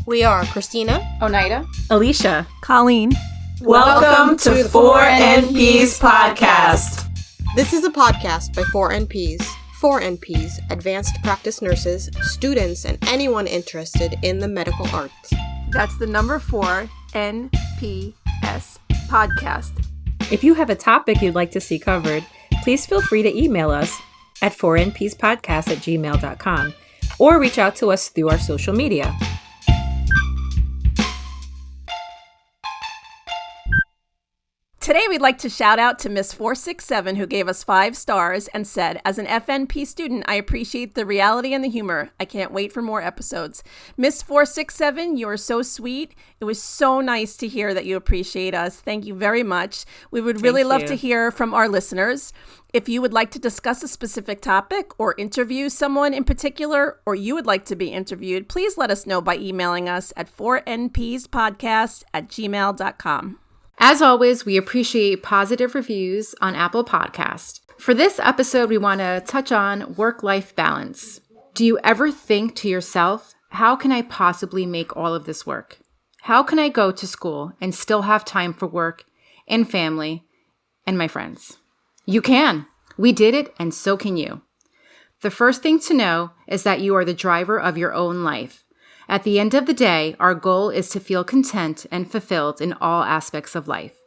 We are Christina, Oneida, Alicia, Colleen. Welcome to 4NP's podcast. This is a podcast by 4NPs. 4NPs, advanced practice nurses, students, and anyone interested in the medical arts. That's the number 4 NPS podcast. If you have a topic you'd like to see covered, please feel free to email us at 4npspodcast@gmail.com or reach out to us through our social media. Today we'd like to shout out to Miss 467 who gave us 5 stars and said, as an FNP student, I appreciate the reality and the humor. I can't wait for more episodes. Miss 467, you are so sweet. It was so nice to hear that you appreciate us. Thank you very much. We would really love to hear from our listeners. If you would like to discuss a specific topic or interview someone in particular, or you would like to be interviewed, please let us know by emailing us at 4npspodcast@gmail.com. As always, we appreciate positive reviews on Apple Podcast. For this episode, we want to touch on work-life balance. Do you ever think to yourself, how can I possibly make all of this work? How can I go to school and still have time for work and family and my friends? You can. We did it, and so can you. The first thing to know is that you are the driver of your own life. At the end of the day, our goal is to feel content and fulfilled in all aspects of life.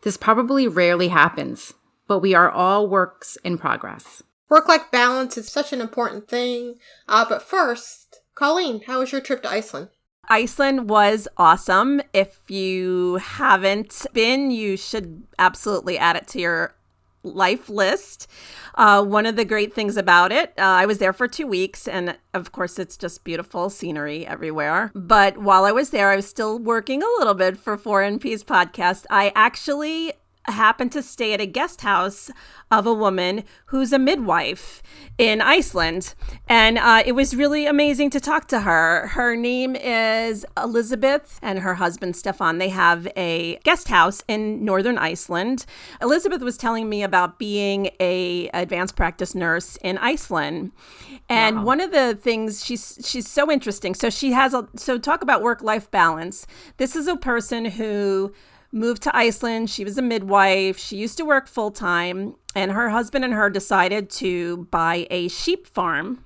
This probably rarely happens, but we are all works in progress. Work-life balance is such an important thing. But first, Colleen, how was your trip to Iceland? Iceland was awesome. If you haven't been, you should absolutely add it to your life list. One of the great things about it, I was there for 2 weeks, and of course it's just beautiful scenery everywhere. But while I was there, I was still working a little bit for 4NP's podcast. I actually happened to stay at a guest house of a woman who's a midwife in Iceland. And it was really amazing to talk to her. Her name is Elizabeth and her husband, Stefan. They have a guest house in northern Iceland. Elizabeth was telling me about being a advanced practice nurse in Iceland. And One of the things, she's so interesting. So so talk about work-life balance. This is a person who moved to Iceland. She was a midwife. She used to work full time, and her husband and her decided to buy a sheep farm.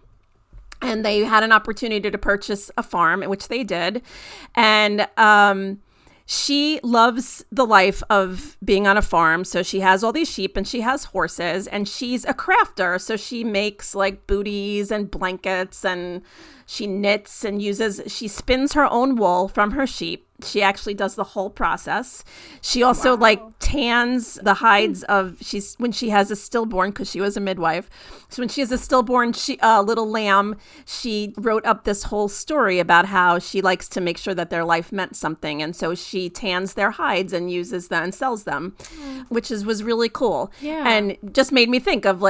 And they had an opportunity to purchase a farm, which they did. And she loves the life of being on a farm. So she has all these sheep and she has horses, and she's a crafter. So she makes like booties and blankets, and she knits and she spins her own wool from her sheep. She actually does the whole process. She also tans the hides when she has a stillborn, because she was a midwife. So when she has a stillborn little lamb, she wrote up this whole story about how she likes to make sure that their life meant something. And so she tans their hides and uses them and sells them, which was really cool. Yeah. And just made me think of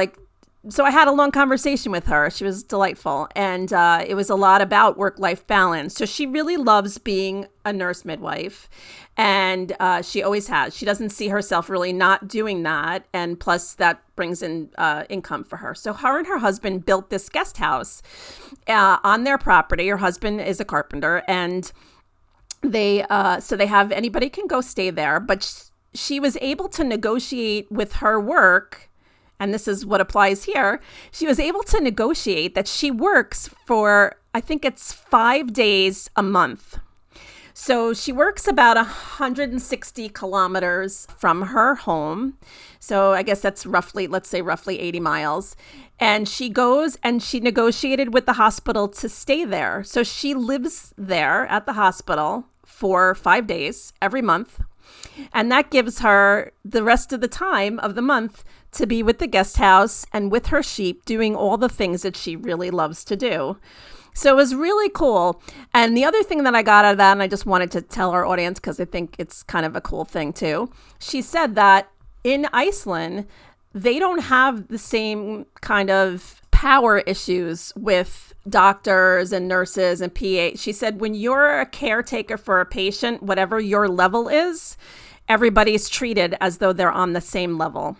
so I had a long conversation with her. She was delightful. And it was a lot about work-life balance. So she really loves being a nurse midwife. And she always has. She doesn't see herself really not doing that. And plus that brings in income for her. So her and her husband built this guest house on their property. Her husband is a carpenter. And they have anybody can go stay there. But she was able to negotiate with her work. And this is what applies here. She was able to negotiate that she works for, I think it's 5 days a month. So she works about 160 kilometers from her home. So I guess that's roughly 80 miles. And she goes and she negotiated with the hospital to stay there. So she lives there at the hospital for 5 days every month. And that gives her the rest of the time of the month to be with the guest house and with her sheep, doing all the things that she really loves to do. So it was really cool. And the other thing that I got out of that, and I just wanted to tell our audience because I think it's kind of a cool thing too, she said that in Iceland, they don't have the same kind of power issues with doctors and nurses and PA. She said when you're a caretaker for a patient, whatever your level is, everybody's treated as though they're on the same level.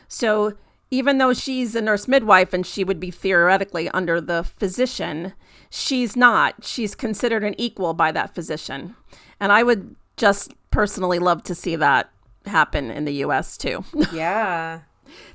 So even though she's a nurse midwife and she would be theoretically under the physician, she's not. She's considered an equal by that physician. And I would just personally love to see that happen in the U.S. too. Yeah.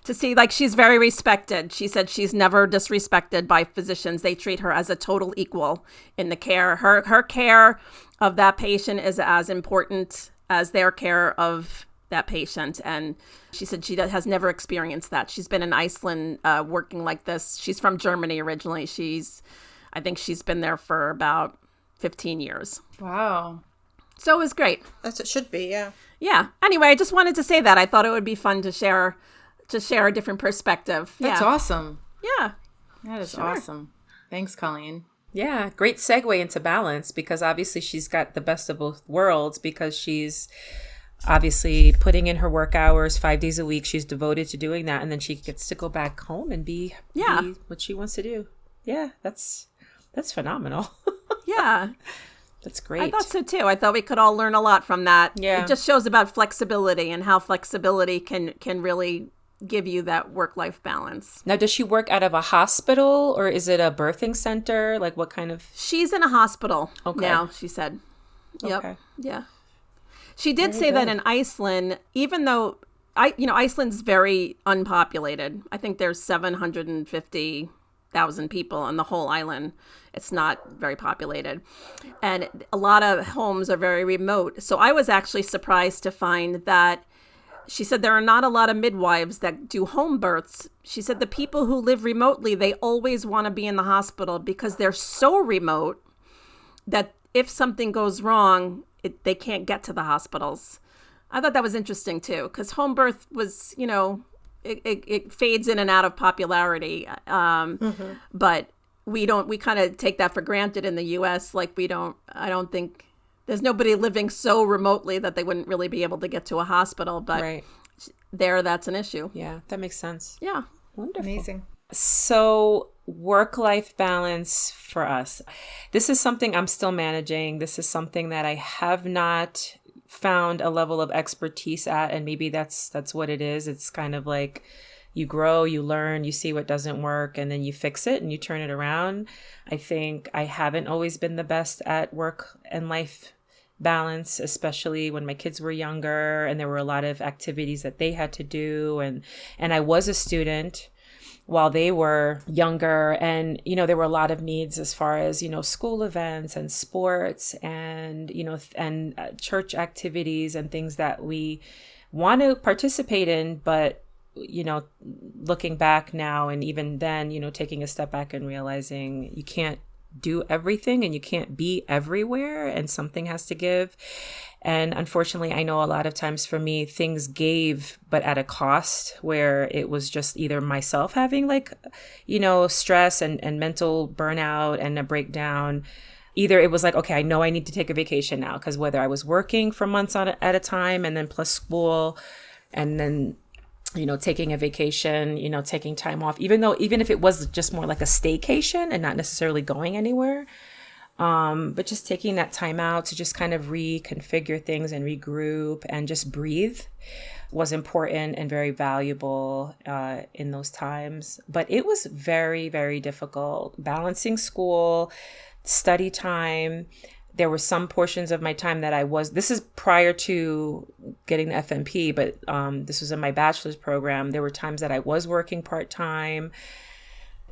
To see, like, she's very respected. She said she's never disrespected by physicians. They treat her as a total equal in the care. Her care of that patient is as important as their care of that patient. And she said she has never experienced that. She's been in Iceland working like this. She's from Germany originally. I think she's been there for about 15 years. Wow. So it was great. As it should be, yeah. Yeah. Anyway, I just wanted to say that. I thought it would be fun to share a different perspective. That's awesome. Yeah. That is awesome. Thanks, Colleen. Yeah, great segue into balance, because obviously she's got the best of both worlds, because she's obviously putting in her work hours 5 days a week. She's devoted to doing that. And then she gets to go back home and be what she wants to do. Yeah, that's phenomenal. Yeah. That's great. I thought so too. I thought we could all learn a lot from that. Yeah. It just shows about flexibility and how flexibility can really give you that work-life balance. Now, does she work out of a hospital, or is it a birthing center? Like, what kind of... She's in a hospital now, she said. Yep. Okay. Yeah. She did say that in Iceland, even though Iceland's very unpopulated. I think there's 750,000 people on the whole island. It's not very populated. And a lot of homes are very remote. So I was actually surprised to find that she said there are not a lot of midwives that do home births. She said the people who live remotely, they always want to be in the hospital because they're so remote that if something goes wrong, they can't get to the hospitals. I thought that was interesting too, because home birth was, it fades in and out of popularity. But we kind of take that for granted in the U.S. Like I don't think there's nobody living so remotely that they wouldn't really be able to get to a hospital. But that's an issue. Yeah, that makes sense. Yeah. Wonderful. Amazing. So work-life balance for us. This is something I'm still managing. This is something that I have not found a level of expertise at. And maybe that's what it is. It's kind of like you grow, you learn, you see what doesn't work, and then you fix it and you turn it around. I think I haven't always been the best at work and life balance, especially when my kids were younger and there were a lot of activities that they had to do. And I was a student while they were younger. And, there were a lot of needs as far as, school events and sports and, and church activities and things that we want to participate in. But, looking back now and even then, taking a step back and realizing you can't do everything and you can't be everywhere and something has to give. And unfortunately, I know a lot of times for me, things gave, but at a cost where it was just either myself having stress and mental burnout and a breakdown. Either it was like, okay, I know I need to take a vacation now, because whether I was working for months at a time and then plus school and then taking a vacation, taking time off, even if it was just more like a staycation and not necessarily going anywhere. But just taking that time out to just kind of reconfigure things and regroup and just breathe was important and very valuable in those times. But it was very, very difficult balancing school, study time. There were some portions of my time that this is prior to getting the FNP, but this was in my bachelor's program. There were times that I was working part-time,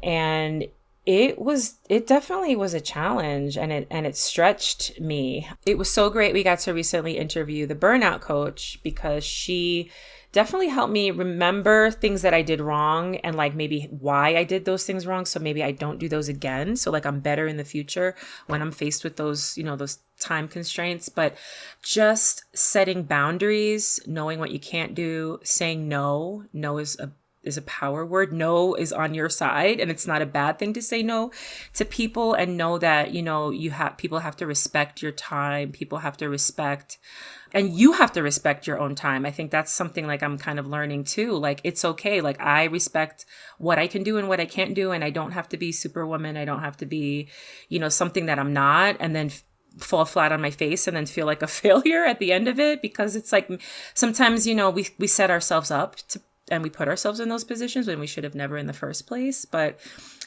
and it definitely was a challenge, and it stretched me. It was so great. We got to recently interview the burnout coach, because she definitely helped me remember things that I did wrong and maybe why I did those things wrong. So maybe I don't do those again. So I'm better in the future when I'm faced with those, those time constraints. But just setting boundaries, knowing what you can't do, saying no. No is a power word. No is on your side, and it's not a bad thing to say no to people, and know that, people have to respect your time. People have to respect, and you have to respect your own time. I think that's something I'm kind of learning too. It's okay. I respect what I can do and what I can't do. And I don't have to be Superwoman. I don't have to be, something that I'm not, and then fall flat on my face and then feel like a failure at the end of it, because it's sometimes, we set ourselves up and we put ourselves in those positions when we should have never in the first place. But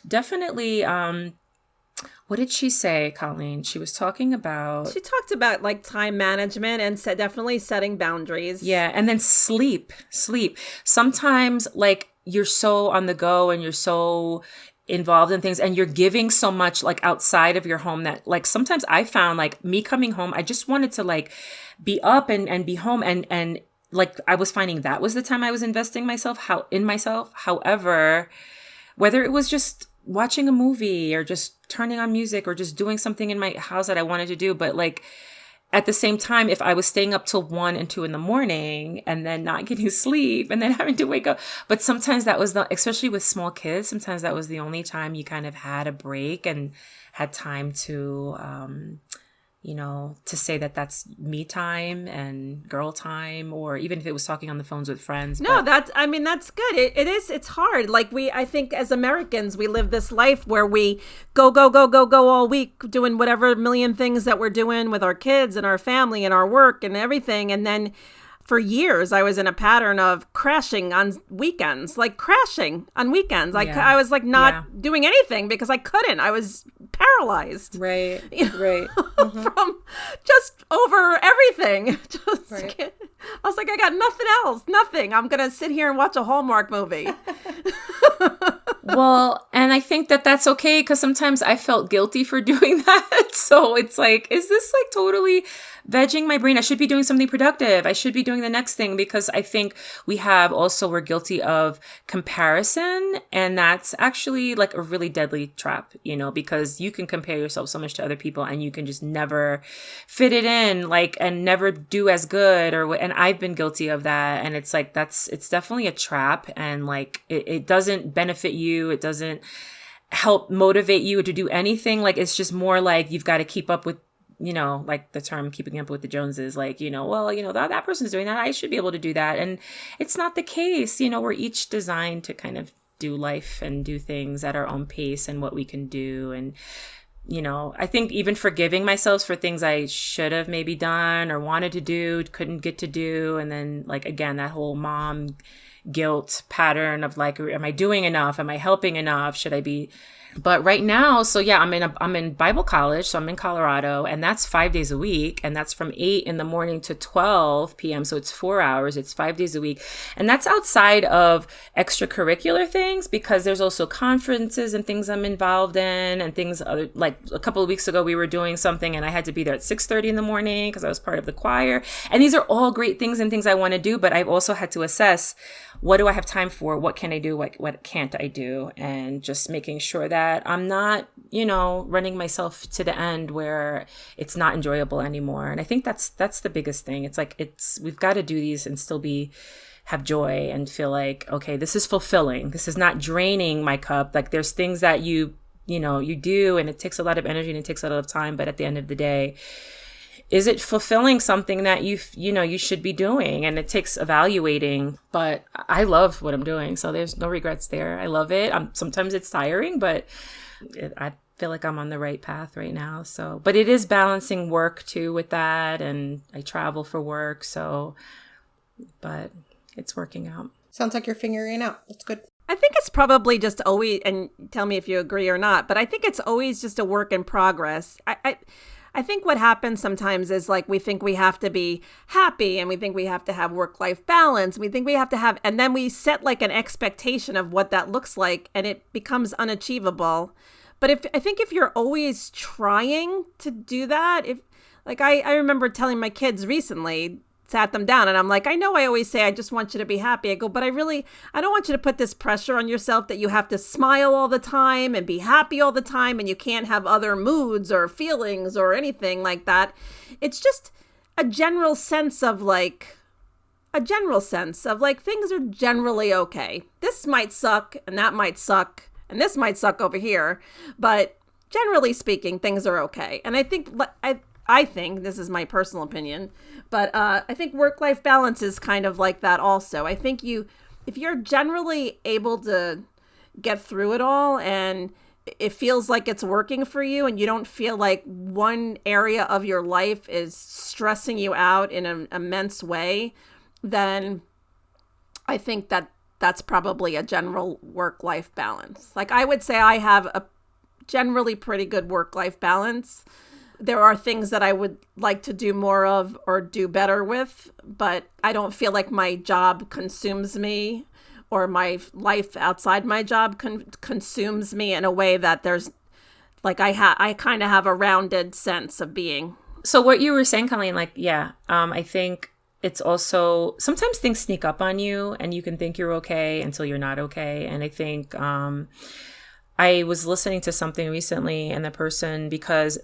definitely, what did she say, Colleen? She was talking about... She talked about like time management and said definitely setting boundaries. Yeah. And then sleep. Sometimes like you're so on the go and you're so involved in things and you're giving so much like outside of your home that like sometimes I found like me coming home, I just wanted to like be up and be home and like I was finding that was the time I was investing in myself. However, whether it was just watching a movie or just turning on music or just doing something in my house that I wanted to do, but like at the same time, if I was staying up till 1 and 2 in the morning and then not getting sleep and then having to wake up, but sometimes that was especially with small kids, sometimes that was the only time you kind of had a break and had time to, to say that that's me time and girl time, or even if it was talking on the phones with friends. No, that's good. It's hard. Like I think as Americans, we live this life where we go all week doing whatever million things that we're doing with our kids and our family and our work and everything. And then for years, I was in a pattern of crashing on weekends, I was like not doing anything because I couldn't. I was paralyzed. Right. From just over everything. I was like, I got nothing else. Nothing. I'm going to sit here and watch a Hallmark movie. Well, and I think that that's okay because sometimes I felt guilty for doing that. So it's like, is this like totally vegging my brain? I should be doing something productive. I should be doing the next thing, because I think we're guilty of comparison. And that's actually like a really deadly trap, because you can compare yourself so much to other people and you can just never fit it in, like, and never do as good and I've been guilty of that. And it's like, it's definitely a trap, and like, it doesn't benefit you. It doesn't help motivate you to do anything. Like, it's just more like you've got to keep up with, like the term keeping up with the Joneses, like, that person's doing that, I should be able to do that. And it's not the case. We're each designed to kind of do life and do things at our own pace and what we can do. And, I think even forgiving myself for things I should have maybe done or wanted to do, couldn't get to do. And then like, again, that whole mom guilt pattern of like, am I doing enough? Am I helping enough? Should I be? But right now, so yeah, I'm in Bible college, so I'm in Colorado, and that's 5 days a week, and that's from 8 in the morning to 12 p.m. So it's 4 hours. It's 5 days a week, and that's outside of extracurricular things, because there's also conferences and things I'm involved in, and things other, like a couple of weeks ago we were doing something, and I had to be there at 6:30 in the morning because I was part of the choir. And these are all great things and things I want to do, but I've also had to assess, what do I have time for? What can I do? What can't I do? And just making sure that I'm not, running myself to the end where it's not enjoyable anymore. And I think that's the biggest thing. It's like, we've got to do these and still have joy and feel like, okay, this is fulfilling. This is not draining my cup. Like, there's things that you do, and it takes a lot of energy and it takes a lot of time. But at the end of the day, is it fulfilling something that you should be doing? And it takes evaluating, but I love what I'm doing. So there's no regrets there. I love it. Sometimes it's tiring, but I feel like I'm on the right path right now. So, but it is balancing work too with that. And I travel for work. So, but it's working out. Sounds like you're figuring it out. That's good. I think it's probably just always, and tell me if you agree or not, but I think it's always just a work in progress. I think what happens sometimes is like we think we have to be happy and we think we have to have work-life balance. We think we have to have, and then we set like an expectation of what that looks like, and it becomes unachievable. But I think if you're always trying to do that, I remember telling my kids recently, sat them down, and I'm like, I know I always say, I just want you to be happy. I go, but I don't want you to put this pressure on yourself that you have to smile all the time and be happy all the time, and you can't have other moods or feelings or anything like that. It's just a general sense of like things are generally okay. This might suck and that might suck and this might suck over here, but generally speaking, things are okay. And I think this is my personal opinion, but I think work-life balance is kind of like that also. I think if you're generally able to get through it all and it feels like it's working for you and you don't feel like one area of your life is stressing you out in an immense way, then I think that that's probably a general work-life balance. Like I would say I have a generally pretty good work-life balance. There are things that I would like to do more of or do better with, but I don't feel like my job consumes me or my life outside my job consumes me in a way that there's like I kind of have a rounded sense of being. So what you were saying, Colleen, like, yeah, I think it's also sometimes things sneak up on you and you can think you're okay until you're not okay. And I think I was listening to something recently and the person, because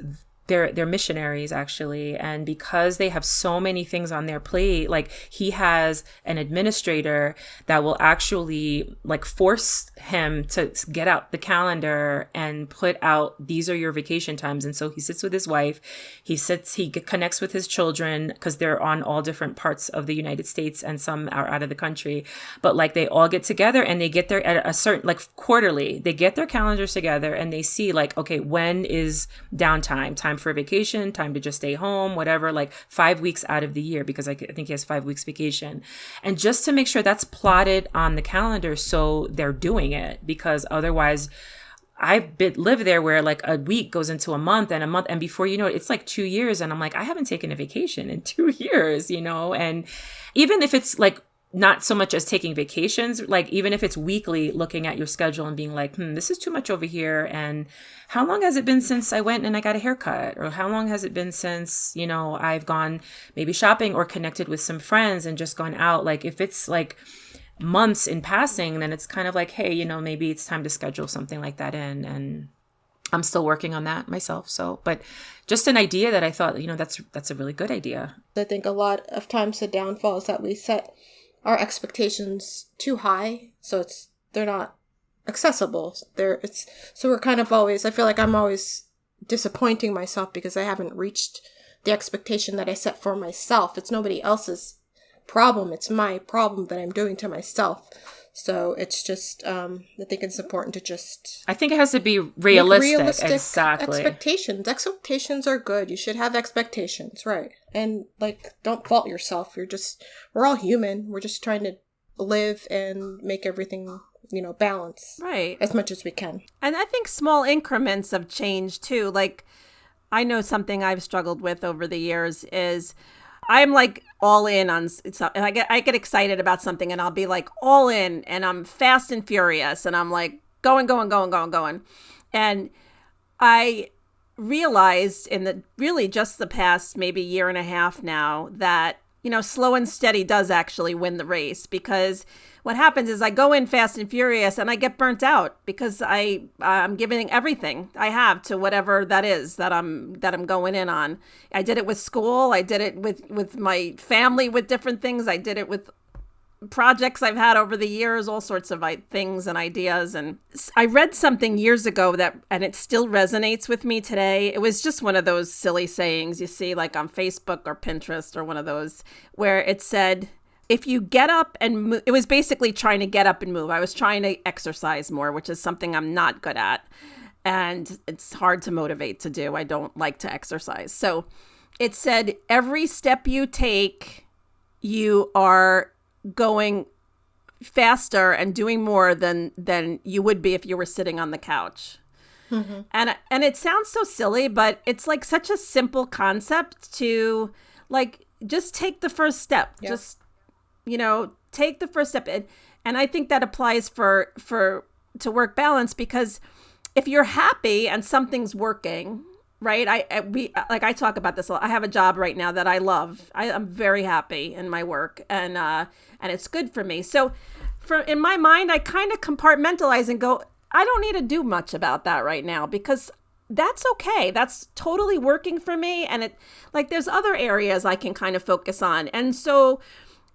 they're missionaries actually, and because they have so many things on their plate, like he has an administrator that will actually like force him to get out the calendar and put out, these are your vacation times. And so he sits with his wife, he connects with his children because they're on all different parts of the United States and some are out of the country, but like they all get together and they get there at a certain, like quarterly, they get their calendars together and they see like, okay, when is downtime, time for vacation, time to just stay home, whatever, like 5 weeks out of the year, because I think he has 5 weeks vacation. And just to make sure that's plotted on the calendar so they're doing it, because otherwise I've lived there where like a week goes into a month, and before you know it, it's like 2 years. And I'm like, I haven't taken a vacation in 2 years, you know? And even if it's like not so much as taking vacations, like even if it's weekly, looking at your schedule and being like, this is too much over here. And how long has it been since I went and I got a haircut? Or how long has it been since, you know, I've gone maybe shopping or connected with some friends and just gone out? Like if it's like months in passing, then it's kind of like, hey, you know, maybe it's time to schedule something like that in. And I'm still working on that myself. So, but just an idea that I thought, you know, that's a really good idea. I think a lot of times the downfall is that we set our expectations too high, so they're not accessible. So we're kind of always, I feel like I'm always disappointing myself because I haven't reached the expectation that I set for myself. It's nobody else's problem. It's my problem that I'm doing to myself. So it's just, I think it's important to just... I think it has to be realistic. Exactly. Expectations. Expectations are good. You should have expectations, right? And, like, don't fault yourself. We're all human. We're just trying to live and make everything, you know, balance. Right. As much as we can. And I think small increments of change, too. Like, I know something I've struggled with over the years is... I'm like all in on something. I get excited about something and I'll be like all in and I'm fast and furious and I'm like going. And I realized in really just the past maybe year and a half now that, you know, slow and steady does actually win the race, because what happens is I go in fast and furious and I get burnt out because I'm giving everything I have to whatever that is that I'm going in on. I did it with school. I did it with my family, with different things. I did it with projects I've had over the years, all sorts of things and ideas. And I read something years ago and it still resonates with me today. It was just one of those silly sayings you see like on Facebook or Pinterest or one of those where it said, if you get up and move, it was basically trying to get up and move. I was trying to exercise more, which is something I'm not good at. And it's hard to motivate to do. I don't like to exercise. So it said, every step you take, you are going faster and doing more than you would be if you were sitting on the couch. Mm-hmm. And it sounds so silly, but it's like such a simple concept to like, just take the first step. Yep. Just, you know, take the first step. And I think that applies to work balance, because if you're happy and something's working, right? I talk about this a lot. I have a job right now that I love. I'm very happy in my work, and it's good for me. So in my mind, I kind of compartmentalize and go, I don't need to do much about that right now, because that's okay. That's totally working for me. And there's other areas I can kind of focus on. And so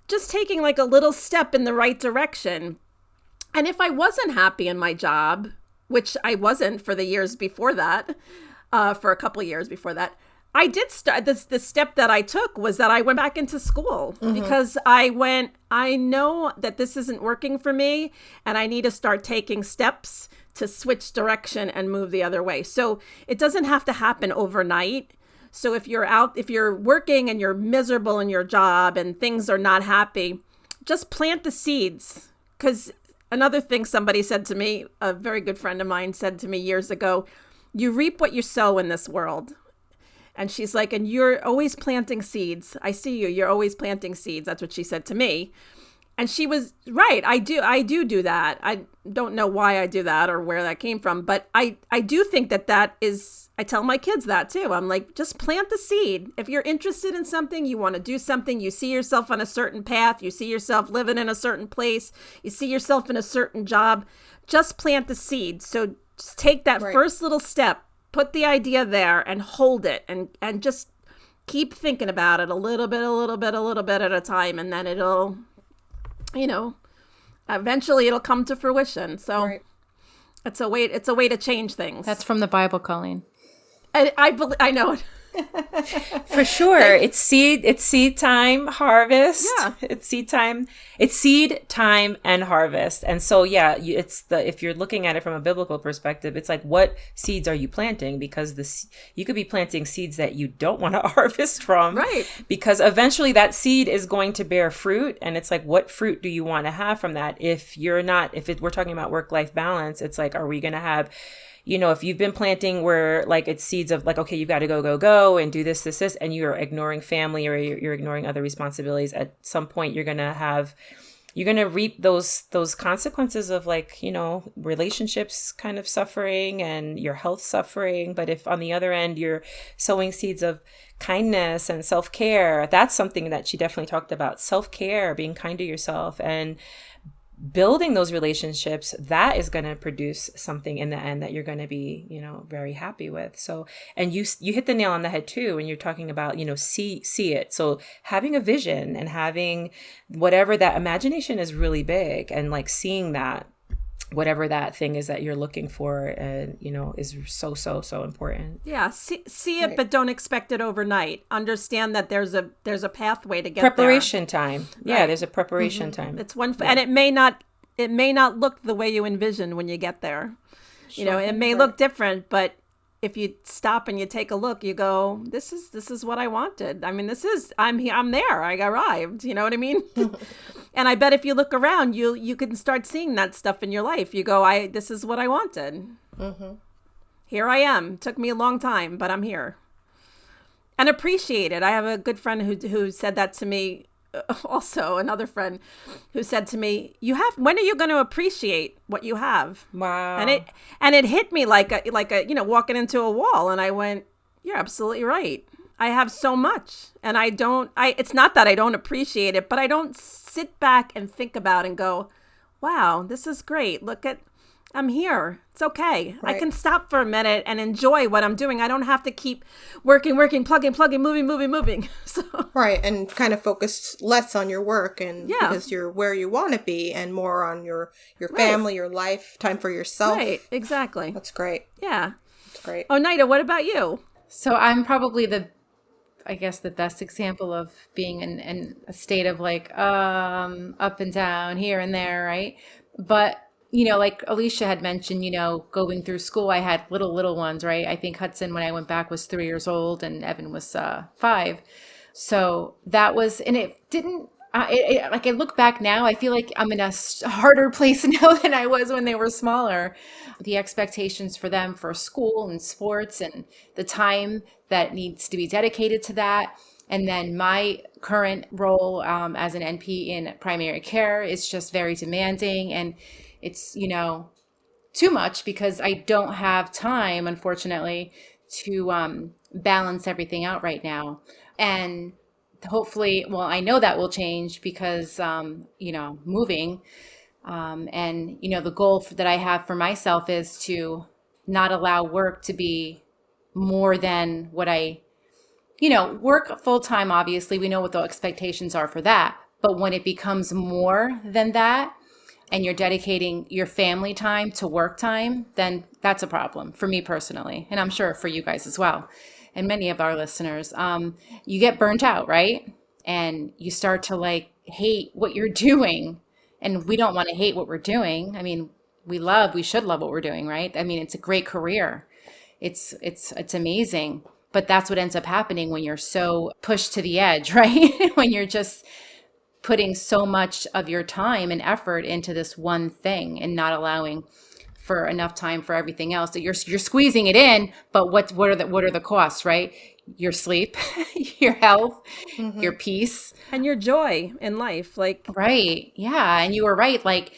just taking like a little step in the right direction. And if I wasn't happy in my job, which I wasn't for the years before that, for a couple of years before that, I did start the step that I took was that I went back into school, mm-hmm. because I know that this isn't working for me and I need to start taking steps to switch direction and move the other way. So it doesn't have to happen overnight. So if you're working and you're miserable in your job and things are not happy, just plant the seeds. because another thing somebody said to me, a very good friend of mine said to me years ago, you reap what you sow in this world. And she's like, and you're always planting seeds. I see you. You're always planting seeds. That's what she said to me. And she was right. I do that. I don't know why I do that or where that came from. But I do think that is, I tell my kids that too. I'm like, just plant the seed. If you're interested in something, you want to do something, you see yourself on a certain path, you see yourself living in a certain place, you see yourself in a certain job, just plant the seed. So just take that first little step, put the idea there and hold it and just keep thinking about it a little bit at a time. And then it'll, eventually it'll come to fruition. So it's a way to change things. That's from the Bible, Colleen. I know it. For sure. It's seed time, harvest. Yeah. It's seed time and harvest. And so, if you're looking at it from a biblical perspective, it's like, what seeds are you planting? Because you could be planting seeds that you don't want to harvest from. Right. Because eventually that seed is going to bear fruit. And it's like, what fruit do you want to have from that? We're talking about work-life balance, it's like, are we going to have, if you've been planting where like it's seeds of like, okay, you've got to go and do this, and you're ignoring family or you're ignoring other responsibilities, at some point you're going to reap those consequences of like, relationships kind of suffering and your health suffering. But if on the other end, you're sowing seeds of kindness and self-care, that's something that she definitely talked about. Self-care, being kind to yourself and building those relationships, that is going to produce something in the end that you're going to be, very happy with. So, and you hit the nail on the head too, when you're talking about, see it. So having a vision and having whatever that imagination is really big, and like seeing that, whatever that thing is that you're looking for, and, is so important. Yeah. See it, but don't expect it overnight. Understand that there's a pathway to get preparation there. Time. Yeah. Right. There's a preparation time. It's and it may not look the way you envision when you get there. Sure. It may look different, but if you stop and you take a look, you go, this is what I wanted. I mean, I'm there. I arrived. You know what I mean? And I bet if you look around, you can start seeing that stuff in your life. You go, this is what I wanted. Mm-hmm. Here I am. Took me a long time, but I'm here. And appreciate it. I have a good friend who said that to me. Also, another friend who said to me, when are you going to appreciate what you have? Wow. And it hit me like a walking into a wall. And I went, you're absolutely right. I have so much, and it's not that I don't appreciate it, but I don't sit back and think about and go, wow, this is great. I'm here. It's okay. Right. I can stop for a minute and enjoy what I'm doing. I don't have to keep working, plugging, moving. So. Right. And kind of focus less on your work, and because you're where you want to be, and more on your family, your life, time for yourself. Right. Exactly. That's great. Yeah. That's great. Oneida, what about you? So I'm probably the best example of being in a state of like up and down, here and there, right? But like Alicia had mentioned, going through school, I had little ones, right? I think Hudson, when I went back, was 3 years old, and Evan was 5. So that was, and it didn't. Like I look back now, I feel like I'm in a harder place now than I was when they were smaller. The expectations for them for school and sports, and the time that needs to be dedicated to that. And then my current role as an NP in primary care is just very demanding. And it's, too much, because I don't have time, unfortunately, to balance everything out right now. And hopefully, I know that will change because, moving. And, the goal that I have for myself is to not allow work to be more than what I, work full time. Obviously, we know what the expectations are for that. But when it becomes more than that, and you're dedicating your family time to work time, then that's a problem for me personally. And I'm sure for you guys as well. And many of our listeners, you get burnt out, right? And you start to hate what you're doing. And we don't want to hate what we're doing. I mean, we should love what we're doing, right? I mean, it's a great career. It's amazing. But that's what ends up happening when you're so pushed to the edge, right? When you're just putting so much of your time and effort into this one thing and not allowing for enough time for everything else. So you're squeezing it in, but what are the costs, right? Your sleep, your health, your peace, And your joy in life. Like, right? Yeah, and you were right. Like,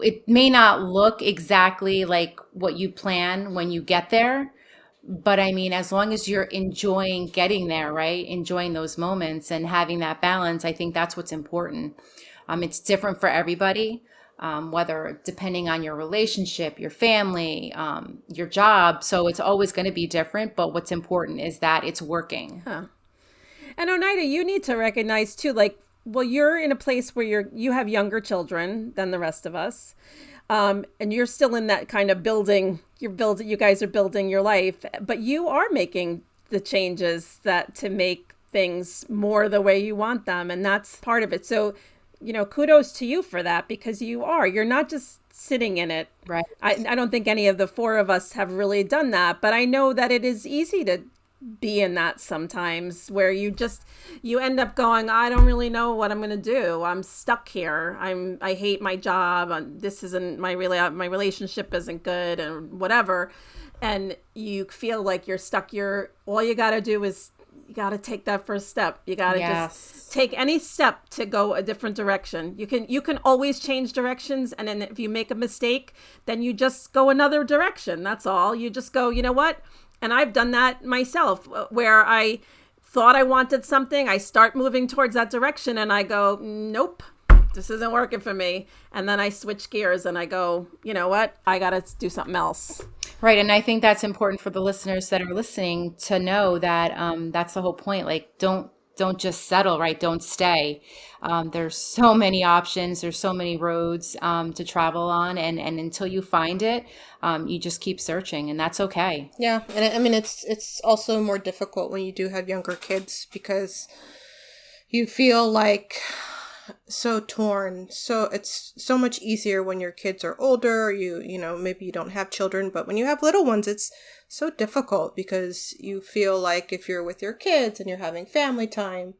it may not look exactly like what you plan when you get there, but I mean, as long as you're enjoying getting there, right? Enjoying those moments and having that balance, I think that's what's important. It's different for everybody, whether depending on your relationship, your family, your job. So it's always going to be different. But what's important is that it's working. and Oneida, you need to recognize too, like, well, you're in a place where you have younger children than the rest of us. And you're still in that kind of building, you guys are building your life, but you are making the changes that to make things more the way you want them. And that's part of it. So, kudos to you for that, because you're not just sitting in it. Right. I don't think any of the four of us have really done that, but I know that it is easy to be in that sometimes, where you end up going, I don't really know what I'm going to do. I'm stuck here. I hate my job. This isn't my relationship isn't good, and whatever. And you feel like you're stuck. All you got to do is you got to take that first step. You got to just take any step to go a different direction. You can always change directions. And then if you make a mistake, then you just go another direction. That's all. You just go, you know what? And I've done that myself, where I thought I wanted something. I start moving towards that direction and I go, nope, this isn't working for me. And then I switch gears and I go, you know what? I got to do something else. Right. And I think that's important for the listeners that are listening to know that that's the whole point. Like, don't just settle, right? Don't stay. There's so many options. There's so many roads to travel on. And until you find it, you just keep searching, and that's okay. Yeah. And I mean, it's also more difficult when you do have younger kids, because you feel like so torn. So it's so much easier when your kids are older. You know, maybe you don't have children, but when you have little ones, it's so difficult, because you feel like if you're with your kids and you're having family time,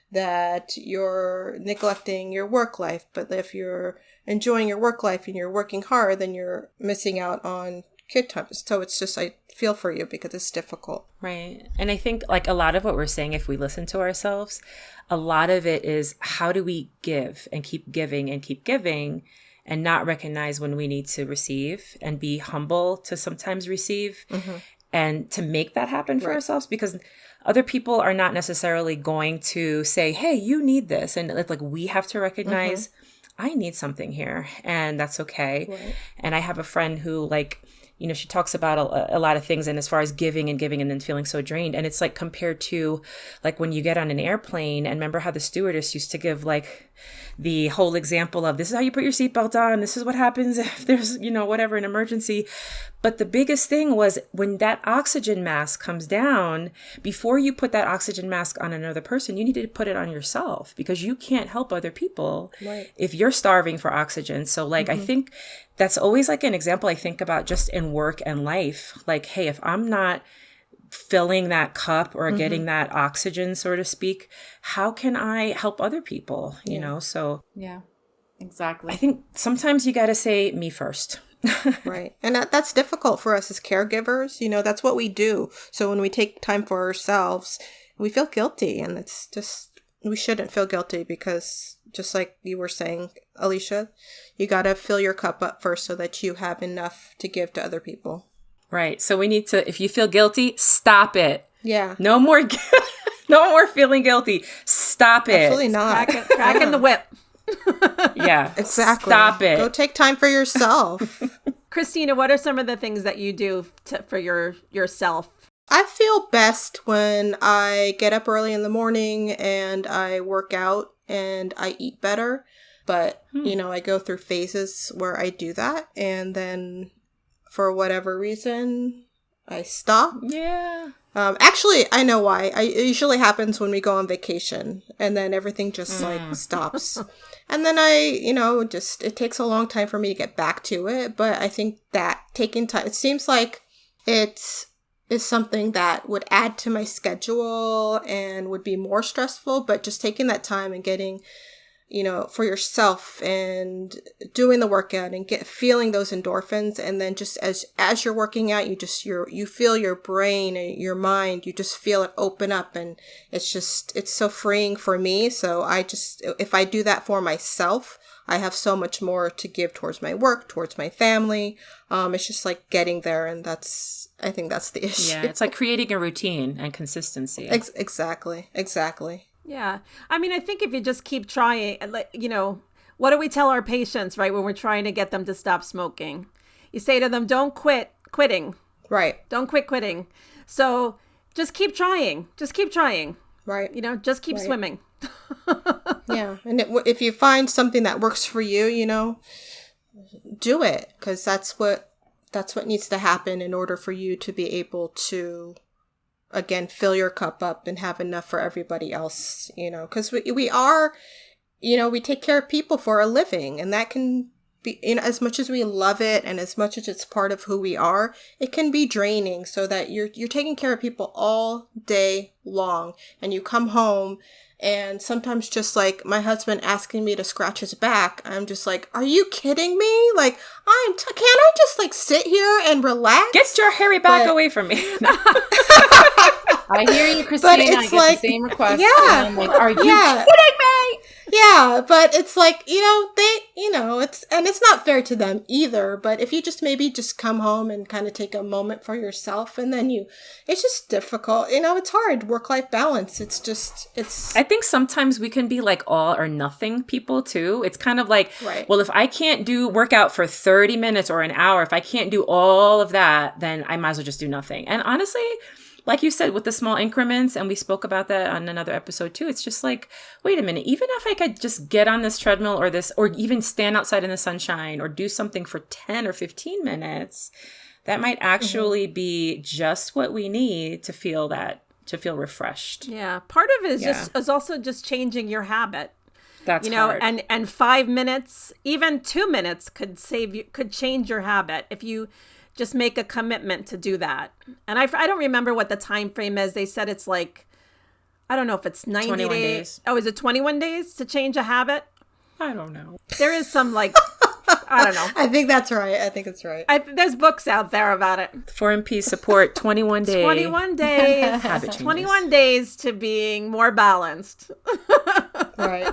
that you're neglecting your work life. But if you're enjoying your work life and you're working hard, then you're missing out on kid time. So it's just, I feel for you, because it's difficult. Right. And I think, like, a lot of what we're saying, if we listen to ourselves, a lot of it is, how do we give and keep giving and not recognize when we need to receive, and be humble to sometimes receive, and to make that happen for ourselves, because other people are not necessarily going to say, hey, you need this. And it's like, we have to recognize, I need something here, and that's okay. Right. And I have a friend who, like, you know, she talks about a lot of things, and as far as giving and then feeling so drained. And it's like, compared to like when you get on an airplane, and remember how the stewardess used to give like the whole example of, this is how you put your seatbelt on, this is what happens if there's, you know, whatever, an emergency. But the biggest thing was, when that oxygen mask comes down, before you put that oxygen mask on another person, you need to put it on yourself, because you can't help other people if you're starving for oxygen. So like, I think that's always like an example I think about just in work and life. Like, hey, if I'm not filling that cup or getting that oxygen, so to speak, how can I help other people? You know, so yeah, exactly. I think sometimes you got to say me first. Right. And that's difficult for us as caregivers. You know, that's what we do. So when we take time for ourselves, we feel guilty, and it's just, we shouldn't feel guilty, because just like you were saying, Alicia, you got to fill your cup up first so that you have enough to give to other people. Right. So we need to, if you feel guilty, stop it. Yeah. No more, no more feeling guilty. Stop it. Absolutely not. Cracking the whip. Yeah. Exactly. Stop it. Go take time for yourself. Christina, what are some of the things that you do for yourself? I feel best when I get up early in the morning and I work out and I eat better. But, you know, I go through phases where I do that. And then for whatever reason, I stop. Yeah. Actually, I know why. It usually happens when we go on vacation, and then everything just like stops. And then it takes a long time for me to get back to it. But I think that taking time, it seems like it is something that would add to my schedule and would be more stressful. But just taking that time and getting, for yourself and doing the workout and feeling those endorphins. And then just as you're working out, you feel your brain and your mind, you just feel it open up, and it's so freeing for me. So if I do that for myself, I have so much more to give towards my work, towards my family. It's just like getting there. And I think that's the issue. Yeah. It's like creating a routine and consistency. Exactly. Yeah. I mean, I think if you just keep trying, what do we tell our patients, right, when we're trying to get them to stop smoking? You say to them, don't quit quitting. Right. Don't quit quitting. So just keep trying. Just keep trying. Right. Just keep swimming. Yeah. And if you find something that works for you, do it, because that's what needs to happen in order for you to be able to, again, fill your cup up and have enough for everybody else, because we are, we take care of people for a living, and that can be, as much as we love it and as much as it's part of who we are, it can be draining, so that you're taking care of people all day long, and you come home. And sometimes just like my husband asking me to scratch his back, I'm just like, are you kidding me? Like, can't I just like sit here and relax? Get your hairy back away from me. I hear you, Christina. I get the same request. Yeah. And I'm like, are you kidding me? Yeah, but it's like, it's not fair to them either. But if you just come home and kind of take a moment for yourself, and then it's just difficult. It's hard. Work-life balance. I think sometimes we can be like all or nothing people too. It's kind of like, right. Well, if I can't do workout for 30 minutes or an hour, if I can't do all of that, then I might as well just do nothing. And honestly, like you said, with the small increments, and we spoke about that on another episode too, it's just like, wait a minute, even if I could just get on this treadmill or even stand outside in the sunshine or do something for 10 or 15 minutes, that might actually be just what we need to feel refreshed. Yeah. Part of it is also just changing your habit. That's hard. And 5 minutes, even 2 minutes could change your habit if you just make a commitment to do that. And I don't remember what the time frame is. They said it's like, I don't know if it's 90 days. Oh, is it 21 days to change a habit? I don't know. There is some like, I don't know. I think that's right. I think it's right. There's books out there about it. 4MP support 21 days. 21 days. Habit changes. 21 days to being more balanced. Right.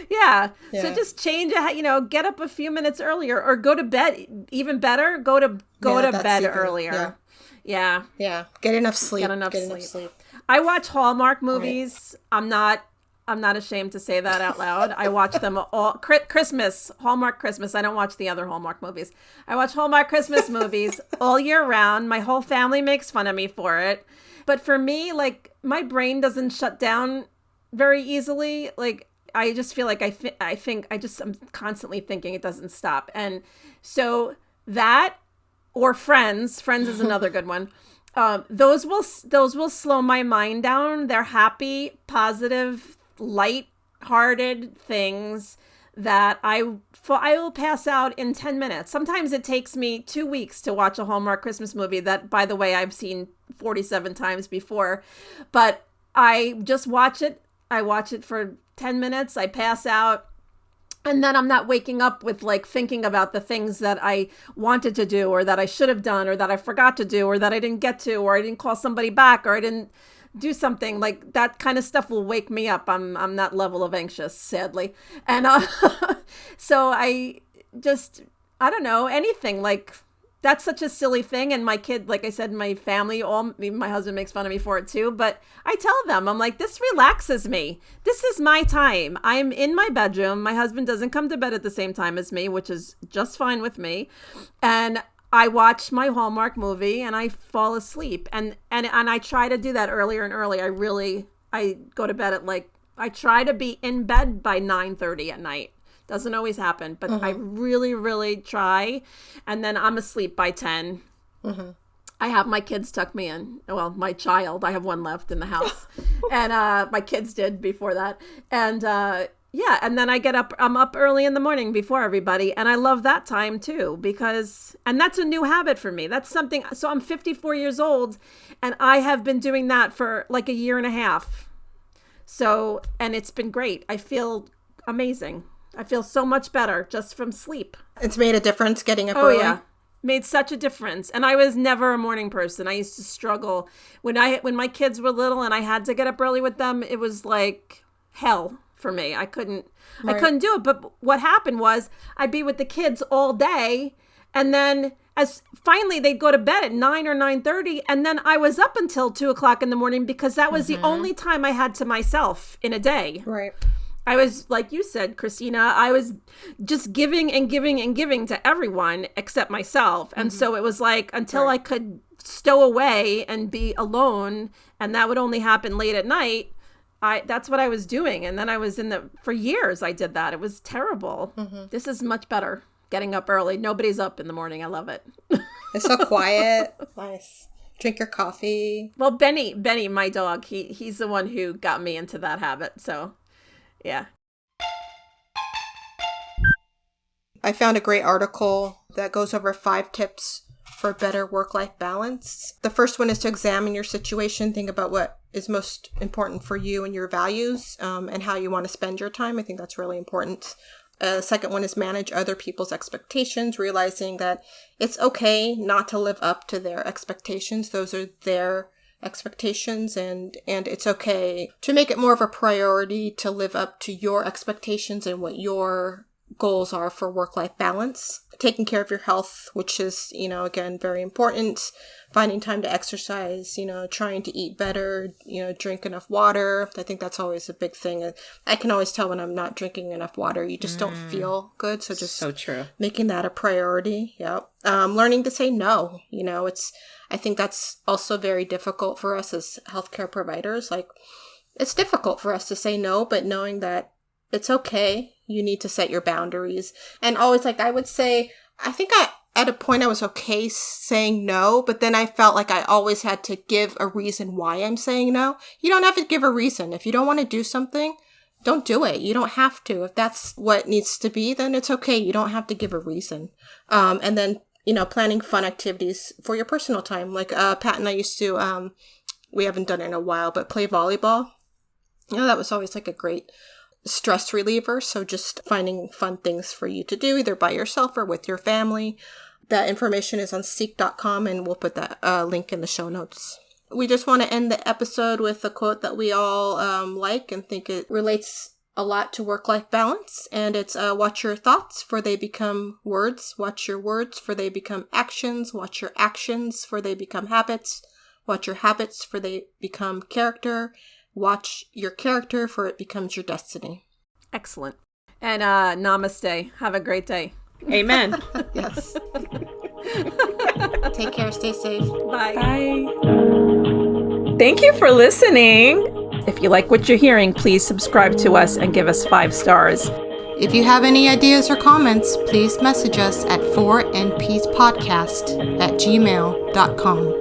Yeah. So just change it, get up a few minutes earlier, or go to bed. Even better, go to bed earlier. Yeah. Get enough sleep. Get enough sleep. I watch Hallmark movies. Right. I'm not ashamed to say that out loud. I watch them all. Hallmark Christmas. I don't watch the other Hallmark movies. I watch Hallmark Christmas movies all year round. My whole family makes fun of me for it. But for me, like, my brain doesn't shut down very easily. Like, I just feel like I'm constantly thinking, it doesn't stop. And so that, or Friends is another good one. Those will slow my mind down. They're happy, positive, light-hearted things that I will pass out in 10 minutes. Sometimes it takes me 2 weeks to watch a Hallmark Christmas movie that, by the way, I've seen 47 times before. But I just watch it. I watch it for 10 minutes. I pass out. And then I'm not waking up with like thinking about the things that I wanted to do, or that I should have done, or that I forgot to do, or that I didn't get to, or I didn't call somebody back, or I didn't do something. Like, that kind of stuff will wake me up. I'm that level of anxious, sadly. And so I don't know, anything like, that's such a silly thing. And my kid, like I said, my family, my husband makes fun of me for it too. But I tell them, I'm like, this relaxes me. This is my time. I'm in my bedroom. My husband doesn't come to bed at the same time as me, which is just fine with me. And I watch my Hallmark movie and I fall asleep. And I try to do that earlier and earlier. I go to bed at I try to be in bed by 9:30 at night. Doesn't always happen, but I really, really try. And then I'm asleep by 10. I have my kids tuck me in. Well, my child. I have one left in the house. And my kids did before that. And and then I get up. I'm up early in the morning before everybody. And I love that time too, and that's a new habit for me. That's something. So I'm 54 years old and I have been doing that for like a year and a half. So, and it's been great. I feel Amazing. I feel so much better just from sleep. It's made a difference getting up Oh, early. yeah. Made such a difference. And I was never a morning person. I used to struggle. When my kids were little and I had to get up early with them, it was like hell for me. I couldn't do it. But what happened was I'd be with the kids all day, and then as finally they'd go to bed at 9 or 9:30, and then I was up until 2:00 in the morning because that was the only time I had to myself in a day. Right. I was, like you said, Christina, I was just giving and giving and giving to everyone except myself. And so it was like until I could stow away and be alone, and that would only happen late at night, that's what I was doing. And then I was for years I did that. It was terrible. This is much better. Getting up early. Nobody's up in the morning. I love it. It's so quiet. Nice. Drink your coffee. Well, Benny, my dog, he's the one who got me into that habit. So, yeah. I found a great article that goes over 5 tips for better work-life balance. The first one is to examine your situation. Think about what is most important for you and your values, and how you want to spend your time. I think that's really important. The second one is manage other people's expectations, realizing that it's okay not to live up to their expectations. Those are their expectations, and it's okay to make it more of a priority to live up to your expectations and what your goals are for work-life balance. Taking care of your health, which is, again, very important. Finding time to exercise, trying to eat better, drink enough water. I think that's always a big thing. I can always tell when I'm not drinking enough water. You just don't feel good. So just so true. Making that a priority. Yep. Learning to say no. I think that's also very difficult for us as healthcare providers. Like, it's difficult for us to say no, but knowing that it's okay. You need to set your boundaries. And always, like, I would say, I think at a point I was okay saying no, but then I felt like I always had to give a reason why I'm saying no. You don't have to give a reason. If you don't want to do something, don't do it. You don't have to. If that's what needs to be, then it's okay. You don't have to give a reason. And then, planning fun activities for your personal time. Like Pat and I used to, we haven't done it in a while, but play volleyball. That was always like a great stress reliever. So just finding fun things for you to do, either by yourself or with your family. That information is on seek.com, and we'll put that link in the show notes. We just want to end the episode with a quote that we all like and think it relates a lot to work-life balance. And it's watch your thoughts, for they become words. Watch your words, for they become actions. Watch your actions, for they become habits. Watch your habits, for they become character. Watch your character, for it becomes your destiny. Excellent. And namaste. Have a great day. Amen. Yes. Take care. Stay safe. Bye. Bye. Thank you for listening. If you like what you're hearing, please subscribe to us and give us 5 stars. If you have any ideas or comments, please message us at 4npspodcast@gmail.com.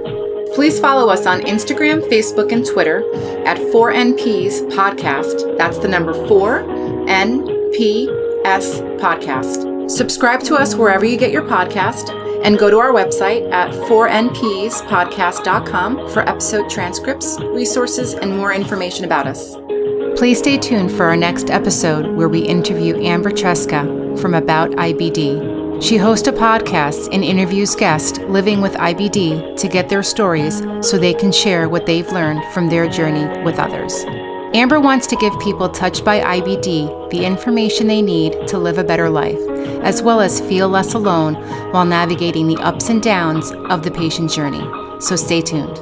Please follow us on Instagram, Facebook, and Twitter at 4NPs Podcast. That's the number 4NPS Podcast. Subscribe to us wherever you get your podcast, and go to our website at 4npspodcast.com for episode transcripts, resources, and more information about us. Please stay tuned for our next episode, where we interview Amber Tresca from About IBD. She hosts a podcast and interviews guests living with IBD to get their stories so they can share what they've learned from their journey with others. Amber wants to give people touched by IBD the information they need to live a better life, as well as feel less alone while navigating the ups and downs of the patient journey. So stay tuned.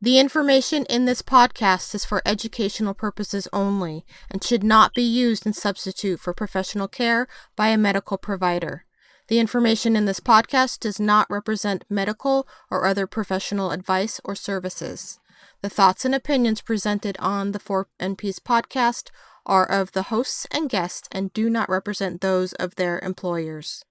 The information in this podcast is for educational purposes only and should not be used in substitute for professional care by a medical provider. The information in this podcast does not represent medical or other professional advice or services. The thoughts and opinions presented on the 4NPs podcast are of the hosts and guests and do not represent those of their employers.